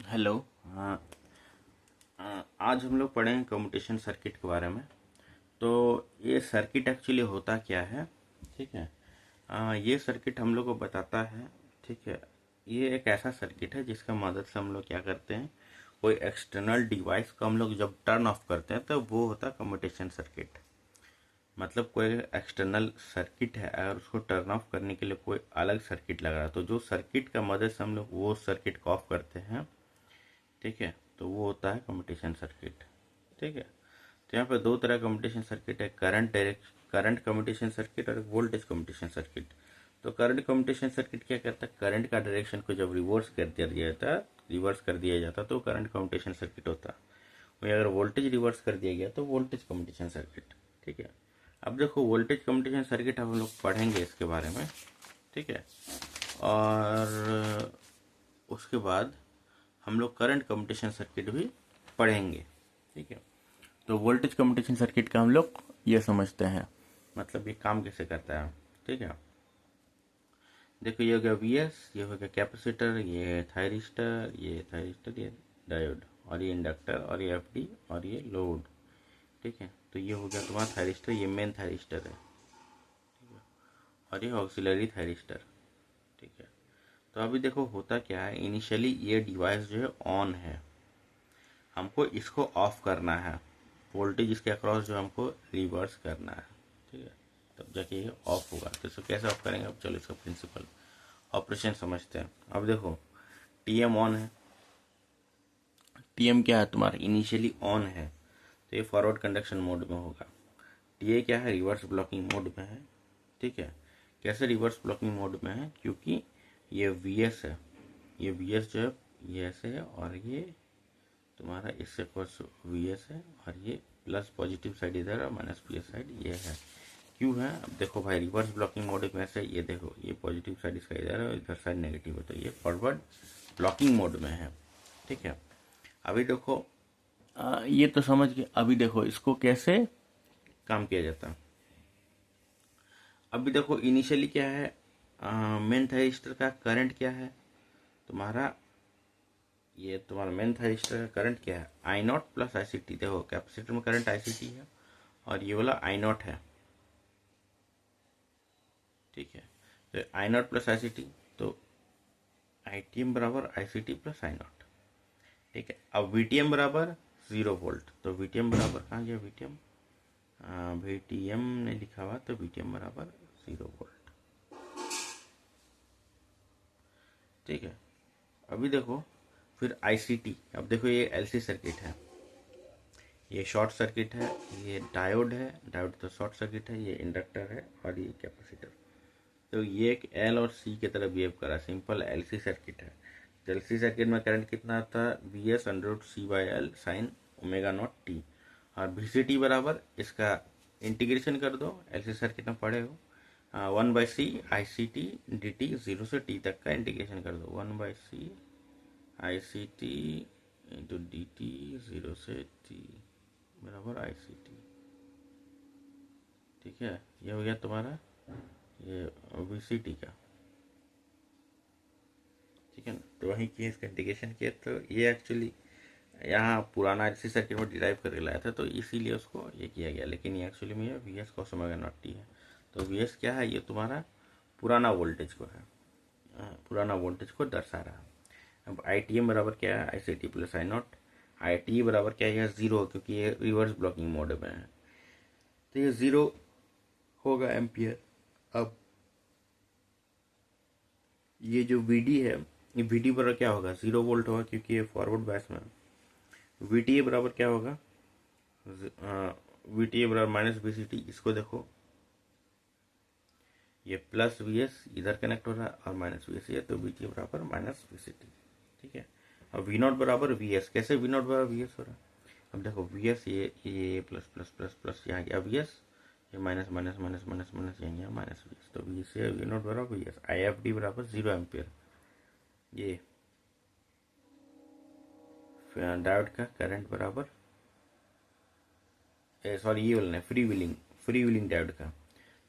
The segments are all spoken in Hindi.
हेलो। हाँ। आज हम लोग पढ़ेंगे कम्यूटेशन सर्किट के बारे में। तो ये सर्किट एक्चुअली होता क्या है? ठीक है। ये सर्किट हम लोग को बताता है। ठीक है। ये एक ऐसा सर्किट है जिसका मदद से हम लोग क्या करते हैं, कोई एक्सटर्नल डिवाइस को हम लोग जब टर्न ऑफ करते हैं तो वो होता है कम्यूटेशन सर्किट। मतलब कोई एक्सटर्नल सर्किट है, अगर उसको टर्न ऑफ करने के लिए कोई अलग सर्किट लगा रहा है तो जो सर्किट का मदद से हम लोग वो सर्किट को ऑफ करते हैं, ठीक है, तो वो होता है कम्यूटेशन सर्किट। ठीक है। तो यहाँ पे दो तरह का कम्यूटेशन सर्किट है, करंट कम्यूटेशन सर्किट और वोल्टेज कम्यूटेशन सर्किट। तो करंट कम्यूटेशन सर्किट क्या करता है, करंट का डायरेक्शन को जब रिवर्स कर दिया जाता तो करंट कम्यूटेशन सर्किट होता है। वहीं अगर वोल्टेज रिवर्स कर दिया गया तो वोल्टेज कम्यूटेशन सर्किट। ठीक है। अब देखो वोल्टेज कम्यूटेशन सर्किट हम लोग पढ़ेंगे इसके बारे में। ठीक है। और उसके बाद हम लोग करंट कम्यूटेशन सर्किट भी पढ़ेंगे। ठीक है। तो वोल्टेज कम्यूटेशन सर्किट का हम लोग ये समझते हैं, मतलब ये काम कैसे करता है। ठीक है। देखो ये हो गया वीएस, ये हो गया कैपेसिटर, ये थायरिस्टर, ये डायोड, और ये इंडक्टर, और ये एफडी, और ये लोड। ठीक है। तो ये हो गया तुम्हारा थायरिस्टर, ये मेन थायरिस्टर है, और ये ऑक्सिलरी थायरिस्टर। ठीक है। तो अभी देखो होता क्या है, इनिशियली ये डिवाइस जो है ऑन है, हमको इसको ऑफ करना है, वोल्टेज इसके अक्रॉस जो हमको रिवर्स करना है। ठीक है। तब जाके ये ऑफ होगा। तो इसको कैसे ऑफ करेंगे, अब चलो इसका प्रिंसिपल ऑपरेशन समझते हैं। अब देखो टीएम ऑन है, टीएम क्या है तुम्हारा, इनिशियली ऑन है, तो ये फॉरवर्ड कंडक्शन मोड में होगा। टीए क्या है, रिवर्स ब्लॉकिंग मोड में है। ठीक है। कैसे रिवर्स ब्लॉकिंग मोड में है, क्योंकि ये वीएस है, ये वीएस जो है ये ऐसे है, और ये तुम्हारा इससे कुछ वीएस है, और ये प्लस पॉजिटिव साइड इधर और माइनस पी साइड ये है। क्यों है, अब देखो भाई रिवर्स ब्लॉकिंग मोड में से ये देखो ये पॉजिटिव साइड इसका इधर है और इधर साइड नेगेटिव है, तो ये फॉरवर्ड ब्लॉकिंग मोड में है। ठीक है। अभी देखो ये तो समझ गए। अभी देखो इसको कैसे काम किया जाता है। अभी देखो इनिशियली क्या है, मेन थायरिस्टर का करंट क्या है तुम्हारा, ये तुम्हारा मेन थायरिस्टर का करंट क्या है, I naught plus I C T. देखो कैपेसिटर में करंट आई सी टी है और ये वाला आई नॉट है। ठीक है। तो I naught plus I C T, तो आई टी एम बराबर I C T plus I naught. ठीक है। अब वी टी एम बराबर 0 वोल्ट, तो वी टी एम बराबर कहाँ गया, वी टी एम ने लिखा हुआ, तो वी टी एम बराबर 0 वोल्ट। ठीक है। अभी देखो फिर आई सी टी, अब देखो ये एल सी सर्किट है, ये शॉर्ट सर्किट है, ये डायोड है, डायोड तो शॉर्ट सर्किट है, ये इंडक्टर है, और ये कैपेसिटर। तो ये एक एल और सी की तरह बिहेव करा, सिंपल एलसी सर्किट है। तो एलसी सर्किट में करंट कितना आता है, V S under C by L sine omega naught T, और वी सी टी बराबर इसका इंटीग्रेशन कर दो, एलसी सर्किट में पढ़े हो, 1/c I C T D T, 0 से टी तक का इंटीग्रेशन कर दो, 1/c I C T into D T, 0 से टी बराबर आई सी टी। ठीक है। ये हो गया तुम्हारा ये वी सी टी का। ठीक है ना। तो वही किए, इसका इंटीग्रेशन किया, तो ये एक्चुअली यहाँ पुराना एलसी सर्किट में डिराइव करके लाया था, तो इसीलिए उसको ये किया गया, लेकिन ये एक्चुअली में V S cos omega naught T है। तो वी एस क्या है, ये तुम्हारा पुराना वोल्टेज को है, पुराना वोल्टेज को दर्शा रहा है। अब आई टी एम बराबर क्या है, I C T plus I naught. I T बराबर क्या है, 0, क्योंकि ये रिवर्स ब्लॉकिंग मोड में है, तो ये 0 होगा एम्पियर। अब ये जो वी डी है, ये वी डी बराबर क्या होगा, 0 वोल्ट होगा, क्योंकि ये फॉरवर्ड बैस में है। वी टी ए बराबर क्या होगा, वी टी ए बराबर माइनस वी सी टी। इसको देखो ये प्लस वी एस इधर कनेक्ट हो रहा है और माइनस वी एस, तो वी टी ए बराबर माइनस वी सी टी। ठीक है। अब वी नॉट बराबर वी एस, कैसे वी नॉट बराबर वी एस हो रहा है, अब देखो वी एस ये प्लस प्लस प्लस प्लस यहाँ गया वी एस, ये minus minus minus minus minus यहाँ गया माइनस वी एस, तो वी से वी नॉट बराबर वी एस। आई एफ डी बराबर 0 एम्पियर। ये डायोड का करंट बराबर, सॉरी ये बोलना है फ्री व्हीलिंग डायोड का,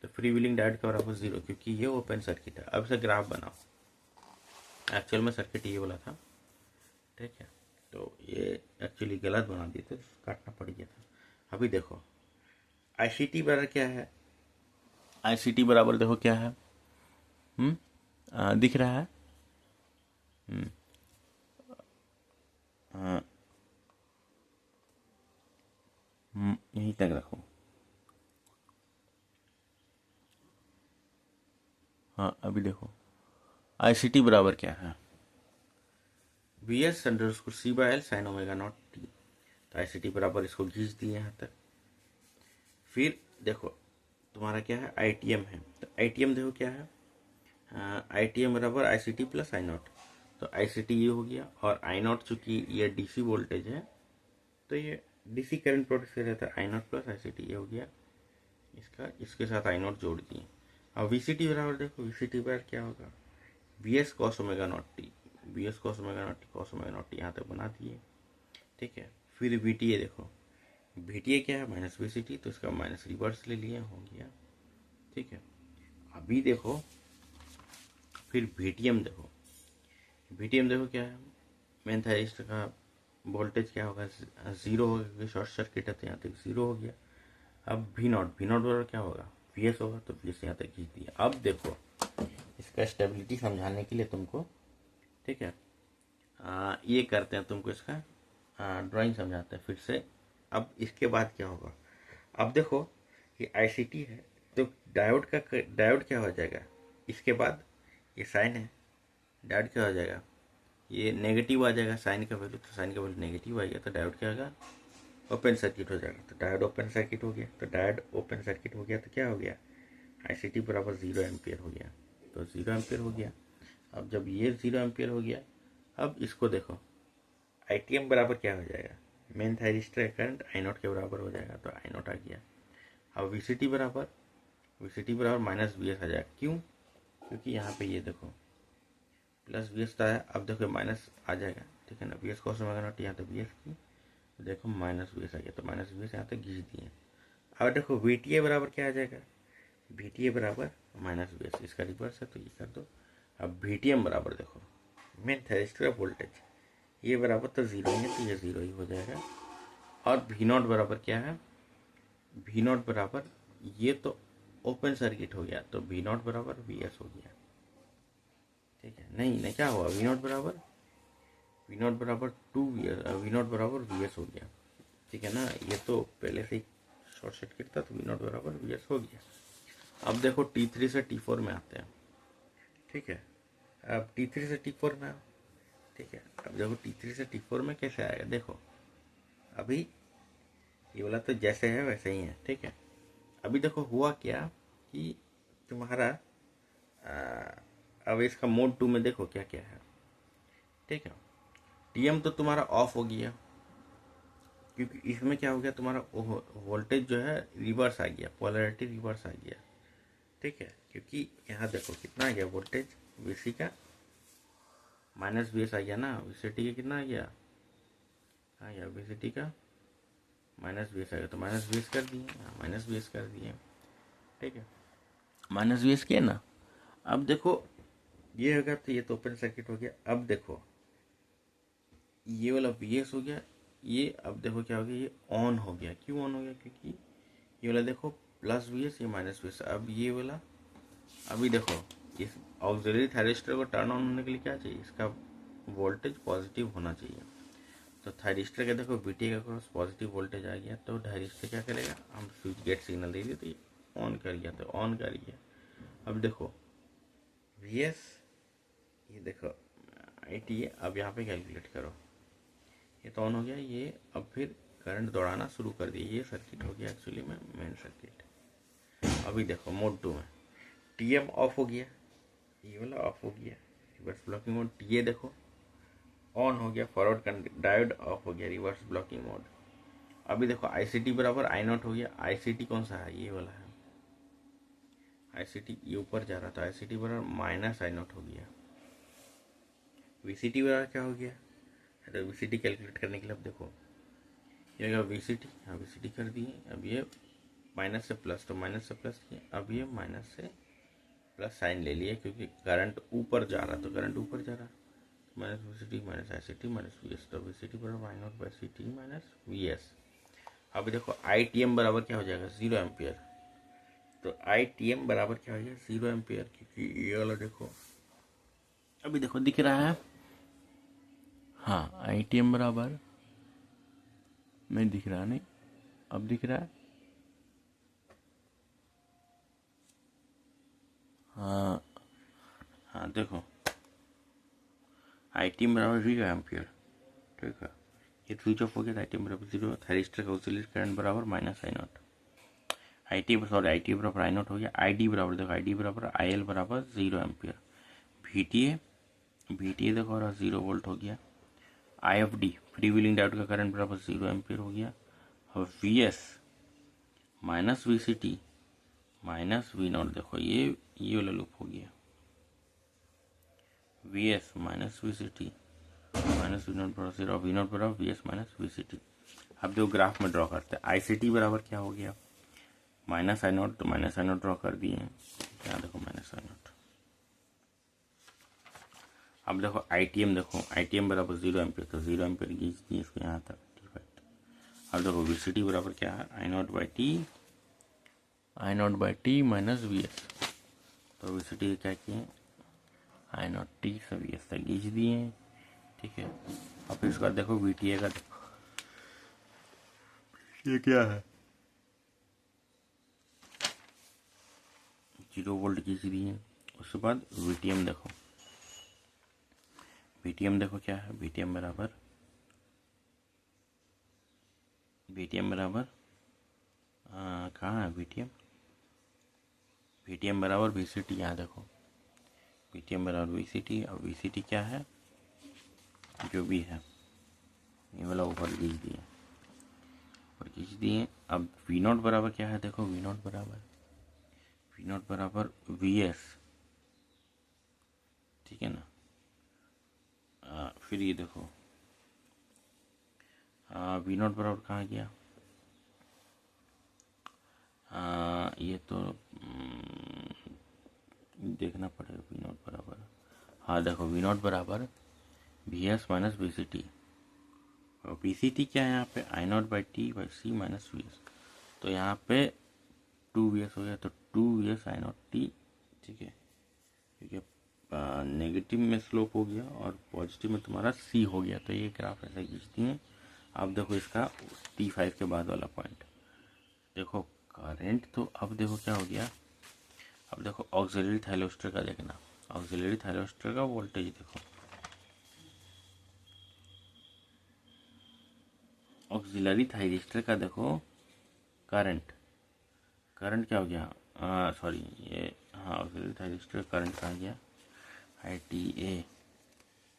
तो फ्री व्हीलिंग डायोड का बराबर 0, क्योंकि ये ओपन सर्किट है। अब से ग्राफ बनाओ, एक्चुअल में सर्किट ये वाला था, ठीक है। तो ये एक्चुअली गलत बना दिए थे, काटना पड़ गया था। अभी देखो आईसीटी बराबर क्या है, आईसीटी बराबर देखो क्या है, दिख रहा है, हम्म, हाँ, यहीं तक रखो। हाँ अभी देखो आईसीटी बराबर क्या है, वी एस अंडर उसको C by L sine omega naught T. तो आईसीटी बराबर इसको खींच दिए यहाँ तक। फिर देखो तुम्हारा क्या है, आईटीएम है, तो आईटीएम देखो क्या है, आईटीएम बराबर आईसीटी प्लस आई नॉट। तो आईसीटी ये हो गया, और आई नॉट चूंकि ये डीसी वोल्टेज है तो ये डीसी करंट प्रोड्यूस कर रहता है, आई नॉट प्लस आईसीटी ये हो गया इसका, इसके साथ आई नॉट जोड़ दिए। अब वीसीटी बराबर देखो, वीसीटी बराबर क्या होगा, V S cos omega naught T, V S cos omega naught T, cos omega naught T यहाँ तक बना दिए। ठीक है। फिर वीटीए देखो, वीटीए क्या है, माइनस वीसीटी, तो इसका माइनस रिवर्स ले लिया, हो गया। ठीक है। अभी देखो फिर वीटीएम देखो, वीटीएम देखो क्या है, मेन थायरिस्टर का वोल्टेज क्या होगा, जीरो होगा क्योंकि शॉर्ट सर्किट है, तो यहाँ तक जीरो हो गया। अब वी नॉट बराबर क्या होगा, वी एस होगा, तो वी एस यहाँ तक खींच दिया। अब देखो इसका स्टेबिलिटी समझाने के लिए तुमको, ठीक है, ये करते हैं तुमको इसका ड्राइंग समझाते हैं फिर से। अब इसके बाद क्या होगा, अब देखो ये आईसीटी है, तो डायोड क्या हो जाएगा, इसके बाद ये साइन है, डायोड क्या हो जाएगा, ये नेगेटिव आ जाएगा, साइन का वैल्यू, तो साइन का वैल्यू नेगेटिव आ गया, तो डायोड क्या होगा, ओपन सर्किट हो जाएगा। तो डायोड ओपन सर्किट हो गया, तो डायोड ओपन सर्किट हो गया तो क्या हो गया, आईसीटी बराबर 0 एम्पियर हो गया। तो 0 एम्पियर हो गया। अब जब ये 0 एम्पियर हो गया, अब इसको देखो आईटीएम बराबर क्या हो जाएगा, main thyristor current I not के बराबर हो जाएगा, तो आई नॉट आ गया। अब वीसीटी बराबर माइनस वी एस आ जाएगा, क्यों, क्योंकि यहाँ पे ये देखो प्लस वी एस था, अब देखो माइनस आ जाएगा, ठीक है ना, V S cos omega naught, यहाँ तो वी एस की, तो देखो माइनस वी एस आ गया, तो माइनस वी एस यहाँ तक खींच दिए। अब देखो वीटीए बराबर क्या आ जाएगा, वीटीए बराबर माइनस वी एस, इसका रिवर्स है तो ये कर दो। अब वीटीएम बराबर देखो मेन थायरिस्टर वोल्टेज, ये बराबर तो जीरो ही है, तो ये जीरो ही हो जाएगा। और वी नॉट बराबर क्या है, वी नॉट बराबर ये तो ओपन सर्किट हो गया, तो वी नॉट बराबर वी एस हो गया। ठीक है, नहीं क्या हुआ, वी नॉट बराबर to V S, V naught बराबर वी एस हो गया। ठीक है ना, ये तो पहले से ही शॉर्ट सर्किट था, तो वी नॉट बराबर वी एस हो गया। अब देखो T3 से T4 में आते हैं। ठीक है, अब T3 से T4 में आओ। ठीक है, अब देखो T3 से T4 में कैसे आएगा, देखो अभी ये वाला तो जैसे है वैसे ही है। ठीक है, अभी देखो हुआ क्या कि तुम्हारा अब इसका मोड 2 में देखो क्या क्या है। ठीक है, टीएम तो तुम्हारा ऑफ हो गया, क्योंकि इसमें क्या हो गया, तुम्हारा वोल्टेज जो है रिवर्स आ गया, पोलैरिटी रिवर्स आ गया। ठीक है, क्योंकि यहाँ देखो कितना आ गया वोल्टेज, वीसी का माइनस वी एस आ गया ना, वीसीटी का कितना आ गया, आ गया वीसीटी का माइनस वी एस आ गया, तो माइनस वी एस कर दिए, माइनस वी एस कर दिए। ठीक है, माइनस वी एस किया ना। अब देखो ये होगा, तो ये तो ओपन सर्किट हो गया। अब देखो ये वाला वी एस हो गया, ये अब देखो क्या हो गया, ये ऑन हो गया। क्यों ऑन हो गया, क्योंकि ये वाला देखो प्लस वी एस, ये माइनस वी एस। अब ये वाला अभी देखो इस ऑक्सिलरी थायरिस्टर को टर्न ऑन होने के लिए क्या चाहिए, इसका वोल्टेज पॉजिटिव होना चाहिए। तो थायरिस्टर का देखो बीटी का क्रॉस पॉजिटिव वोल्टेज आ गया, तो थायरिस्टर क्या करेगा, हम स्विच गेट सिग्नल दे दिए तो ये ऑन कर गया, तो ऑन कर गया। अब देखो वी एस, ये देखो आई टी, अब यहाँ पे कैलकुलेट करो, ये तो ऑन हो गया, ये अब फिर करंट दौड़ाना शुरू कर दिया, ये सर्किट हो गया एक्चुअली में मेन सर्किट। अभी देखो मोड 2 में टीएम ऑफ हो गया, ये वाला ऑफ हो गया, रिवर्स ब्लॉकिंग मोड, टीए देखो ऑन हो गया, फॉरवर्ड डायोड ऑफ हो गया, रिवर्स ब्लॉकिंग मोड। अभी देखो आईसीटी बराबर आई नॉट हो गया, आईसीटी कौन सा है, ये वाला है, आईसीटी ये ऊपर जा रहा था, आईसीटी बराबर माइनस आई नॉट हो गया। वीसीटी बराबर क्या हो गया, तो वीसीटी कैलकुलेट करने के लिए अब देखो ये होगा वीसीटी, हाँ वीसीटी कर दिए। अब ये माइनस से प्लस, तो माइनस से प्लस किए, अब ये माइनस से प्लस साइन ले लिया, क्योंकि करंट ऊपर जा रहा, तो करंट ऊपर जा रहा, minus V C T minus I C T minus V S, तो वी सी टी बराबर I naught by C T minus V S. अब देखो आई टी एम बराबर क्या हो जाएगा, 0 एम्पियर। तो आई टी एम बराबर क्या हो जाएगा, 0 एम्पियर, क्योंकि ये वाला देखो अभी देखो दिख रहा है। हाँ, आई टी एम बराबर नहीं दिख रहा, नहीं अब दिख रहा है। हाँ हाँ, देखो आई टी एम बराबर 0 एम्पियर, ठीक है। ये स्विच ऑफ हो गया, आई टी एम बराबर 0, थायरिस्टर का ऑसिलेटर करंट बराबर minus I naught. I T बराबर आई नॉट हो गया। आई डी बराबर देखो, आई डी बराबर आई एल बराबर 0 एम्पियर। वी टी ए देखो और 0 वोल्ट हो गया। I F D free wheeling diode का करंट बराबर 0 एम्पियर हो गया। अब V S minus V C T minus V naught, देखो ये वाला लूप हो गया। V S minus V C T minus V naught बराबर 0, वी नॉट बराबर V S minus V C T. अब देखो ग्राफ में ड्रॉ करते हैं। आई सी टी बराबर क्या हो गया, माइनस आई नॉट, तो माइनस आई नॉट ड्रॉ कर दिए हैं। यहाँ देखो माइनस आई नॉट। अब देखो आई टी एम, देखो आई टी एम बराबर 0 एम्पियर, तो 0 एम्पियर खींच दिए इसको यहाँ तक। अब देखो वी सी टी बराबर क्या है, I naught by T minus V S. तो वी सी टी क्या किए, आई नॉट टी से वी एस तक खींच दिए, ठीक है। अब फिर उसके बाद देखो वी टी ए का, देखो ये क्या है, 0 वोल्ट खींच दिए। उसके बाद वी टी एम देखो, वी टी एम देखो क्या है, वी टी एम बराबर कहाँ है V T M, V T M बराबर वी सी टी। यहाँ देखो वी टी एम बराबर वी सी टी, और वी सी टी क्या है, जो भी है ये वाला ऊपर खींच दिए। अब वी नॉट बराबर क्या है, देखो वी नॉट बराबर वी एस, ठीक है ना। फिर ये देखो वी नॉट बराबर कहाँ गया, ये तो देखना पड़ेगा। वी नॉट बराबर, हाँ देखो वी नॉट बराबर V S minus V C T, और वी सी टी क्या है यहाँ पे, I naught by T by C minus V S. तो यहाँ पे 2 वी एस हो गया, तो 2 V S I naught T, ठीक है, क्योंकि नेगेटिव में स्लोप हो गया और पॉजिटिव में तुम्हारा सी हो गया। तो ये ग्राफ ऐसा खींचती हैं। अब देखो इसका T5 के बाद वाला पॉइंट देखो, करंट तो अब देखो क्या हो गया। अब देखो ऑक्सिलरी थायरोस्टर का देखना, ऑक्सिलरी थायरोस्टर का वोल्टेज देखो, ऑक्सिलरी थायरिस्टर का देखो करंट क्या हो गया, सॉरी ये, हाँ ऑक्सिलरी थायरिस्टर का करंट कहाँ गया, आई टी ए,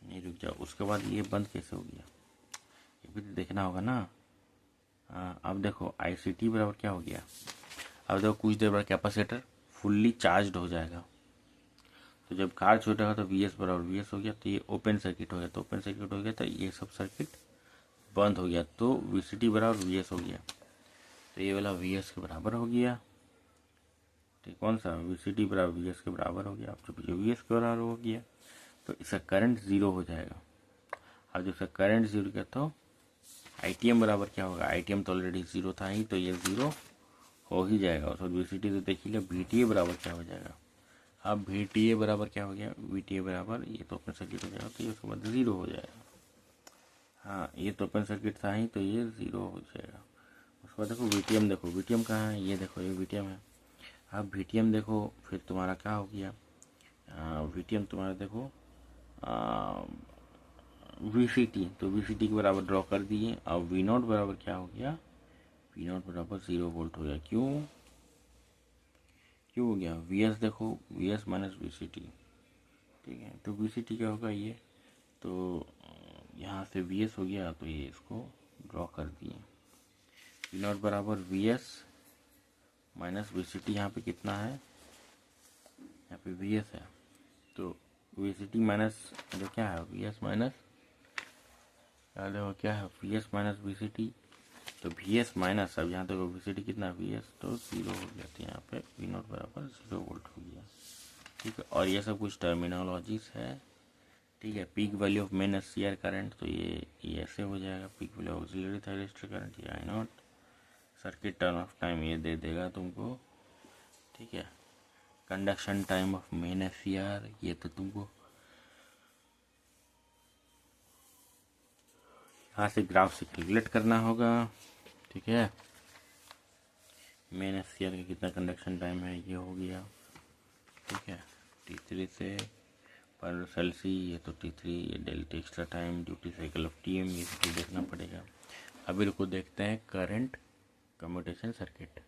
नहीं रुक जाओ। उसके बाद ये बंद कैसे हो गया, ये भी तो देखना होगा ना। अब देखो आई सी टी बराबर क्या हो गया। अब देखो कुछ देर बाद कैपेसिटर फुल्ली चार्ज हो जाएगा, तो जब चार्ज हो जाएगा तो वी एस बराबर वी एस हो गया, तो ये ओपन सर्किट हो गया। तो ओपन सर्किट हो गया तो ये सब सर्किट बंद हो गया, तो वी सी टी बराबर वी एस हो गया। तो ये वाला वी एस के बराबर हो गया, ठीक, कौन सा वी सी टी बराबर वी एस के बराबर हो गया। अब जो वी एस के बराबर हो गया तो इसका करंट 0 हो जाएगा। अब जब इसका करंट 0 किया तो आई टी एम बराबर क्या होगा, आई टी एम तो ऑलरेडी 0 था ही, तो ये 0 हो ही जाएगा। और वी सी टी तो देखिए वी टी ए बराबर क्या हो जाएगा। अब वी टी ए बराबर क्या हो गया, वी टी ए बराबर ये तो ओपन सर्किट हो जाएगा, तो ये उसके बाद 0 हो जाएगा। हाँ ये तो ओपन सर्किट था ही, तो ये 0 हो जाएगा। उसके बाद देखो वी टी एम, देखो वी टी एम कहाँ है, ये देखो ये वी टी एम है। अब वी टी एम देखो फिर तुम्हारा क्या हो गया, वी टी एम तुम्हारा देखो वी सी टी, तो वी सी टी के बराबर ड्रॉ कर दिए। अब वी नॉट बराबर क्या हो गया, वी नॉट बराबर 0 वोल्ट हो गया। क्यों हो गया, वी एस देखो V S minus V C T, ठीक है। तो वी सी टी क्या होगा ये, तो यहाँ से वी एस हो गया, तो ये इसको ड्रॉ कर दिए। वी नॉट बराबर V S minus V C T, यहाँ पे कितना है, यहाँ पे वी एस है, तो वी सी टी माइनस जो क्या है वी एस माइनस, देखो क्या है V S minus V C T, तो वी एस माइनस, अब यहाँ देखो वी सी टी कितना वी एस, तो 0 हो गया, तो यहाँ पे वी नॉट बराबर 0 वोल्ट हो गया, ठीक है। और ये सब कुछ टर्मिनोलॉजीज है, ठीक है। Peak value of main SCR current, तो ये ऐसे हो जाएगा, peak value auxiliary thyristor current ये I naught, circuit turn off time ये दे देगा तुमको, ठीक है। Conduction time of main SCR ये तो तुमको यहाँ से ग्राफ से कैलकुलेट करना होगा, ठीक है। मेन एससीआर का कितना कंडक्शन टाइम है ये हो गया, ठीक है। T3 से पर सेल सी ये तो T3, ये delta extra time duty cycle of TM ये सब देखना पड़ेगा। अभी रुको देखते हैं करंट कम्यूटेशन सर्किट।